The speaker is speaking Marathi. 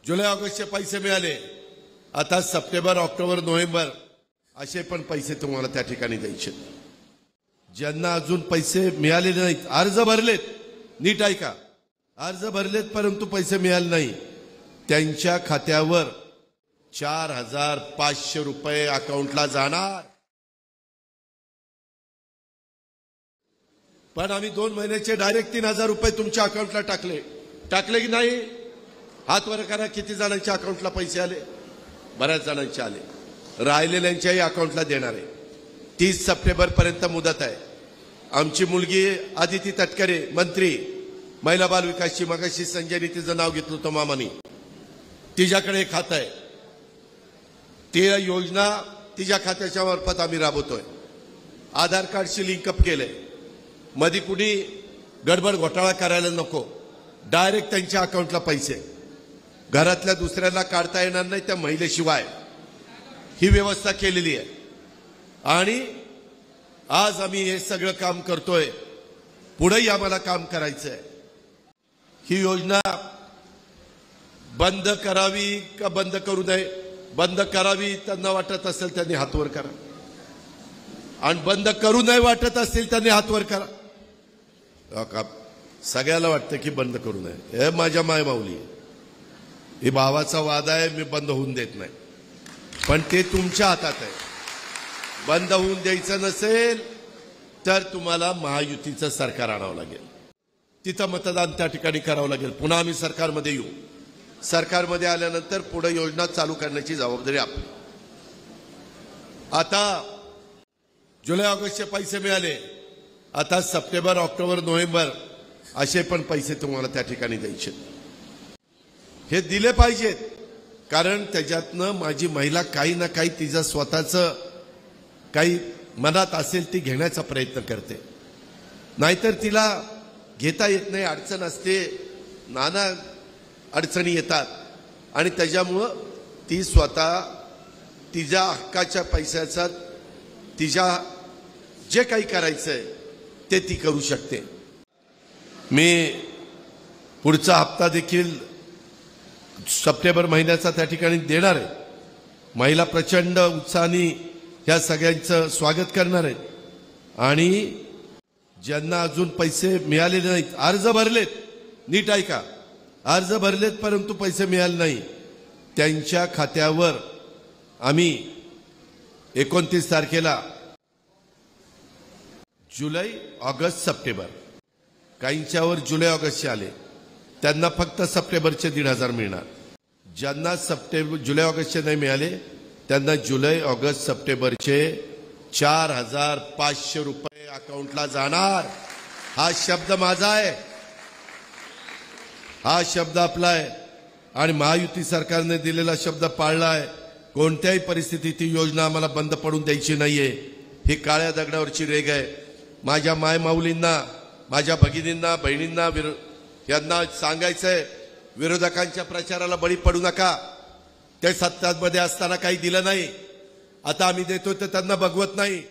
जुलै ऑगस्टचे पैसे मिळाले, आता सप्टेंबर ऑक्टोबर नोव्हेंबर असे पण पैसे तुम्हाला त्या ठिकाणी द्यायचे। ज्यांना अजून पैसे मिळाले नाहीत, अर्ज भरलेत, नीट ऐका, अर्ज भरलेत परंतु पैसे मिळाले नाही, त्यांच्या खात्यावर 4,500 रुपये अकाउंटला जाणार। पण आम्ही 2 महिन्याचे डायरेक्ट 3,000 रुपये तुमच्या अकाउंटला टाकले की नाही? हात वर करा, किती जणांच्या अकाउंटला पैसे आले? बऱ्याच जणांचे आले, राहिलेल्यांच्याही अकाउंटला देणार आहे। 30 सप्टेंबर पर्यंत मुदत आहे। आमची मुलगी आदिती तटकरे, मंत्री महिला बाल विकासची, मगाशी संजयनी तिचं नाव घेतलं होतं मामानी, तिच्याकडे खातं आहे, ती योजना तिच्या खात्याच्या मार्फत आम्ही राबवतोय। आधार कार्डशी लिंकअप केलंय, मध्ये कुणी गडबड घोटाळा करायला नको, डायरेक्ट त्यांच्या अकाउंटला पैसे, घरातल्या दुसऱ्याला काढता येणार नाही त्या महिलेशिवाय, ही व्यवस्था केलेली आहे। आणि आज आम्ही हे सगळं काम करतोय, पुढेही आम्हाला काम करायचंय। ही योजना बंद करावी का बंद करू नये? बंद करावी त्यांना वाटत असेल त्यांनी हातवर करा, आणि बंद करू नये वाटत असेल त्यांनी हातवर करा। सगळ्याला वाटतं की बंद करू नये, हे माझ्या माय माऊली, हे भावाचा वाद आहे, मी बंद होऊन देत नाही, पण ते तुमच्या हातात आहे। बंद होऊन द्यायचं नसेल तर तुम्हाला महायुतीचं सरकार आणावं लागेल, तिथं मतदान त्या ठिकाणी करावं लागेल, पुन्हा आम्ही सरकारमध्ये येऊ, सरकारमध्ये आल्यानंतर पुढे योजना चालू करण्याची जबाबदारी आपली। आता जुलै ऑगस्टचे पैसे मिळाले, आता सप्टेंबर ऑक्टोबर नोव्हेंबर असे पण पैसे तुम्हाला त्या ठिकाणी द्यायचे। हे दिले पाहिजेत, कारण त्याच्यातनं माझी महिला काही ना काही तिचं स्वतःचं काही मनात असेल ती घेण्याचा प्रयत्न करते, नाहीतर तिला घेता येत नाही, अडचण असते, नाना अडचणी येतात, आणि त्याच्यामुळं ती स्वतः तिच्या हक्काच्या पैशाचा तिच्या जे काही करायचंय ते ती करू शकते। मी पुढचा हप्ता देखील सप्टेंबर महिन्याचा त्या ठिकाणी देणार आहे। महिला प्रचंड उत्साहाने ह्या सगळ्यांचं स्वागत करणार आहेत, आणि ज्यांना अजून पैसे मिळाले नाहीत, अर्ज भरलेत, नीट ऐका, अर्ज भरलेत परंतु पैसे मिळाले नाही, त्यांच्या खात्यावर आम्ही 29 तारखेला जुलै ऑगस्ट सप्टेंबर, काहींच्यावर जुलै ऑगस्टचे आले, त्यांना फक्त सप्टेंबरचे 1,500 मिळणार। ज्यांना जुलै ऑगस्टचे नाही मिळाले त्यांना जुलै ऑगस्ट सप्टेंबरचे 4,500 रुपये अकाउंटला जाणार। हा शब्द माझा आहे, हा शब्द आपला आहे, आणि महायुती सरकारने दिलेला शब्द पाळला आहे। कोणत्याही परिस्थितीत ही योजना आम्हाला बंद पडून द्यायची नाहीये, ही काळ्या दगडावरची रेघ आहे। माझ्या माय माऊलींना, माझ्या भगिनींना, बहिणींना यांना सांगायचंय, विरोधकांच्या प्रचाराला बळी पडू नका। ते सत्तामध्ये असताना काही दिलं नाही, आता आम्ही देतो ते त्यांना बघवत नाही।